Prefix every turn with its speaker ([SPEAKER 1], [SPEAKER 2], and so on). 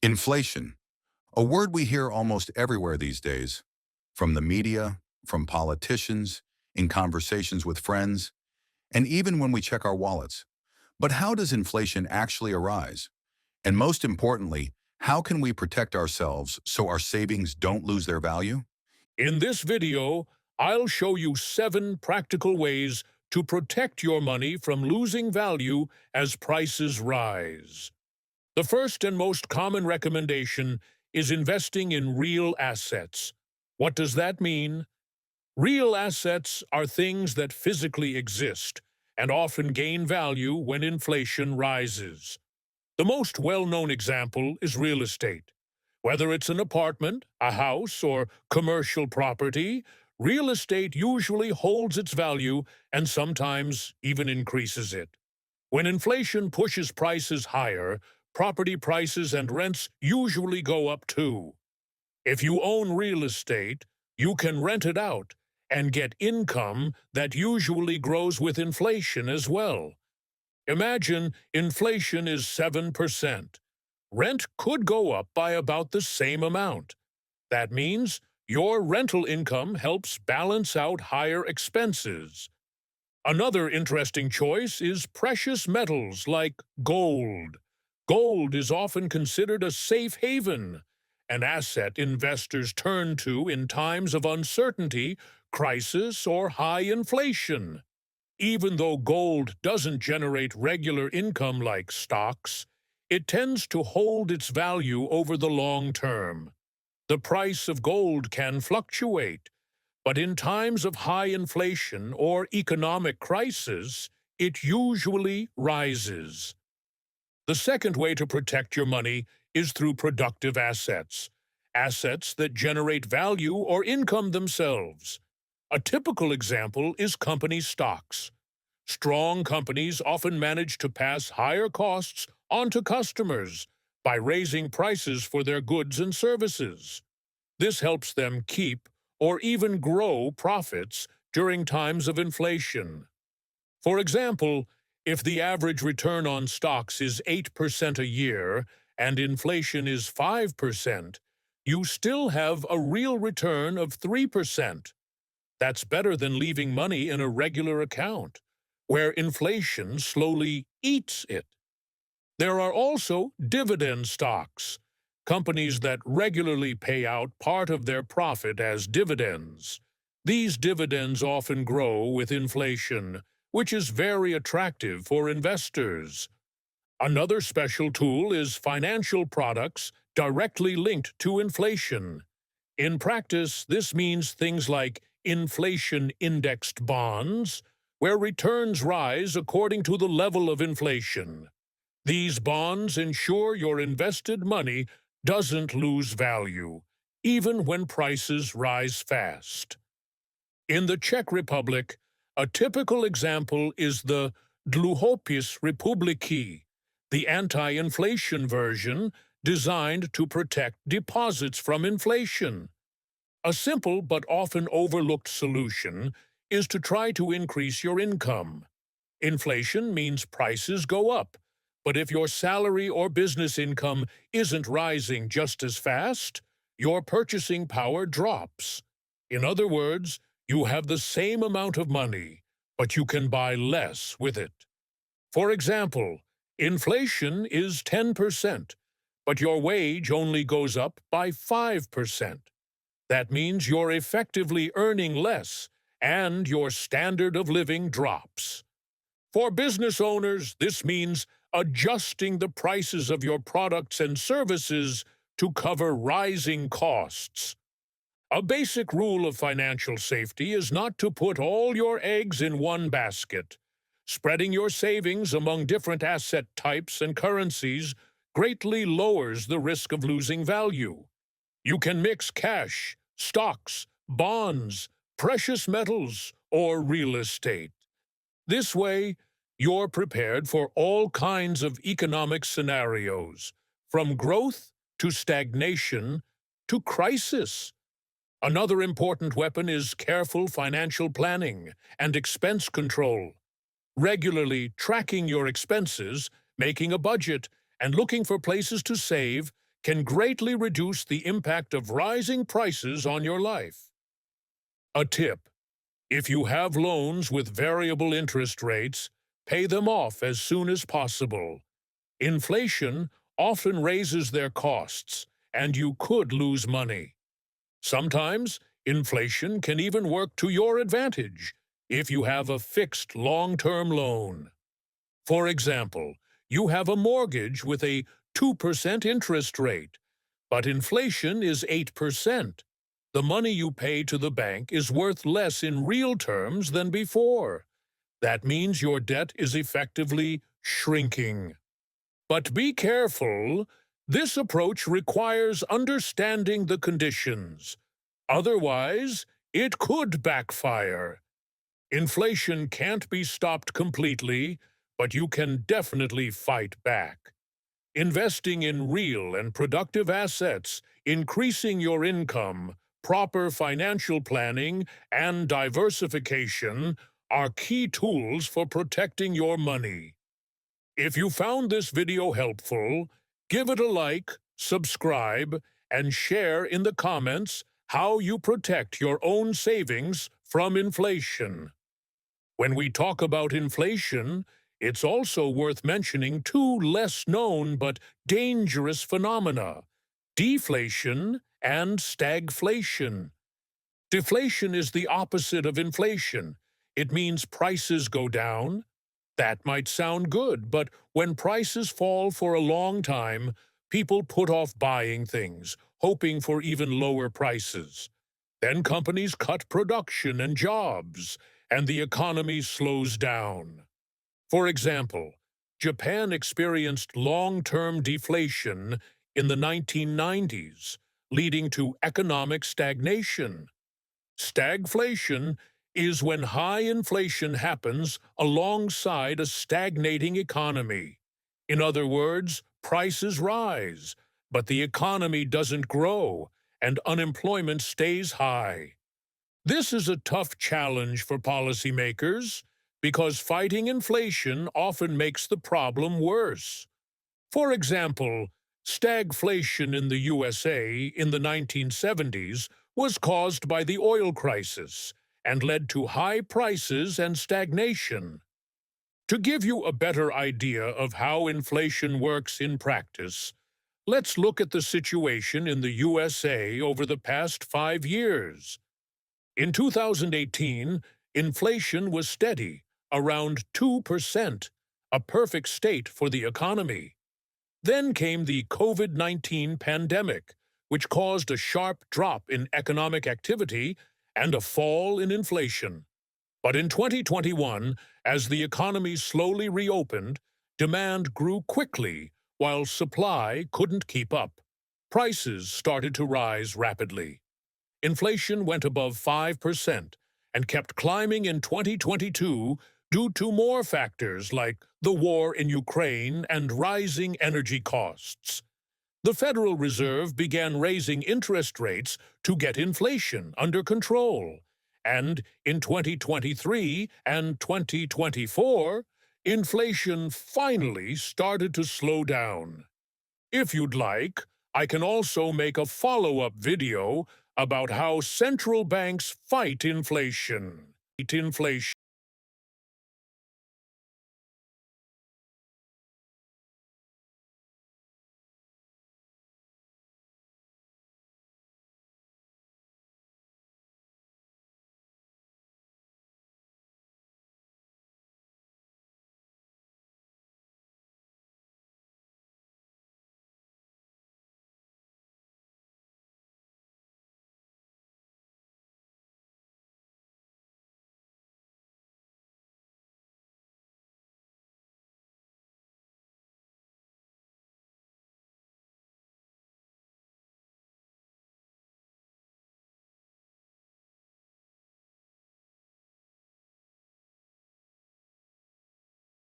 [SPEAKER 1] Inflation, a word we hear almost everywhere these days, from the media, from politicians, in conversations with friends, and even when we check our wallets. But how does inflation actually arise? And most importantly, how can we protect ourselves so our savings don't lose their value?
[SPEAKER 2] In this video, I'll show you 7 practical ways to protect your money from losing value as prices rise. The first and most common recommendation is investing in real assets. What does that mean? Real assets are things that physically exist and often gain value when inflation rises. The most well-known example is real estate. Whether it's an apartment, a house, or commercial property, real estate usually holds its value and sometimes even increases it. When inflation pushes prices higher, property prices and rents usually go up too. If you own real estate, you can rent it out and get income that usually grows with inflation as well. Imagine inflation is 7%. Rent could go up by about the same amount. That means your rental income helps balance out higher expenses. Another interesting choice is precious metals like gold. Gold is often considered a safe haven, an asset investors turn to in times of uncertainty, crisis, or high inflation. Even though gold doesn't generate regular income like stocks, it tends to hold its value over the long term. The price of gold can fluctuate, but in times of high inflation or economic crisis, it usually rises. The second way to protect your money is through productive assets, assets that generate value or income themselves. A typical example is company stocks. Strong companies often manage to pass higher costs onto customers by raising prices for their goods and services. This helps them keep or even grow profits during times of inflation. For example, if the average return on stocks is 8% a year and inflation is 5%, you still have a real return of 3%. That's better than leaving money in a regular account, where inflation slowly eats it. There are also dividend stocks, companies that regularly pay out part of their profit as dividends. These dividends often grow with inflation, which is very attractive for investors. Another special tool is financial products directly linked to inflation. In practice, this means things like inflation-indexed bonds, where returns rise according to the level of inflation. These bonds ensure your invested money doesn't lose value, even when prices rise fast. In the Czech Republic, a typical example is the Dluhopis Republiky, the anti-inflation version designed to protect deposits from inflation. A simple but often overlooked solution is to try to increase your income. Inflation means prices go up, but if your salary or business income isn't rising just as fast, your purchasing power drops. In other words, you have the same amount of money, but you can buy less with it. For example, inflation is 10%, but your wage only goes up by 5%. That means you're effectively earning less, and your standard of living drops. For business owners, this means adjusting the prices of your products and services to cover rising costs. A basic rule of financial safety is not to put all your eggs in one basket. Spreading your savings among different asset types and currencies greatly lowers the risk of losing value. You can mix cash, stocks, bonds, precious metals, or real estate. This way, you're prepared for all kinds of economic scenarios, from growth to stagnation to crisis. Another important weapon is careful financial planning and expense control. Regularly tracking your expenses, making a budget, and looking for places to save can greatly reduce the impact of rising prices on your life. A tip: if you have loans with variable interest rates, pay them off as soon as possible. Inflation often raises their costs, and you could lose money. Sometimes, inflation can even work to your advantage if you have a fixed long-term loan. For example, you have a mortgage with a 2% interest rate, but inflation is 8%. The money you pay to the bank is worth less in real terms than before. That means your debt is effectively shrinking. But be careful. This approach requires understanding the conditions. Otherwise, it could backfire. Inflation can't be stopped completely, but you can definitely fight back. Investing in real and productive assets, increasing your income, proper financial planning, and diversification are key tools for protecting your money. If you found this video helpful, give it a like, subscribe, and share in the comments how you protect your own savings from inflation. When we talk about inflation, it's also worth mentioning two less-known but dangerous phenomena: deflation and stagflation. Deflation is the opposite of inflation. It means prices go down. That might sound good, but when prices fall for a long time, people put off buying things, hoping for even lower prices. Then companies cut production and jobs, and the economy slows down. For example, Japan experienced long-term deflation in the 1990s, leading to economic stagnation. Stagflation is when high inflation happens alongside a stagnating economy. In other words, prices rise, but the economy doesn't grow, and unemployment stays high. This is a tough challenge for policymakers because fighting inflation often makes the problem worse. For example, stagflation in the USA in the 1970s was caused by the oil crisis and led to high prices and stagnation. To give you a better idea of how inflation works in practice, let's look at the situation in the USA over the past 5 years. In 2018, inflation was steady, around 2%, a perfect state for the economy. Then came the COVID-19 pandemic, which caused a sharp drop in economic activity and a fall in inflation. But in 2021, as the economy slowly reopened, demand grew quickly while supply couldn't keep up. Prices started to rise rapidly. Inflation went above 5% and kept climbing in 2022 due to more factors like the war in Ukraine and rising energy costs. The Federal Reserve began raising interest rates to get inflation under control. And in 2023 and 2024, inflation finally started to slow down. If you'd like, I can also make a follow-up video about how central banks fight inflation.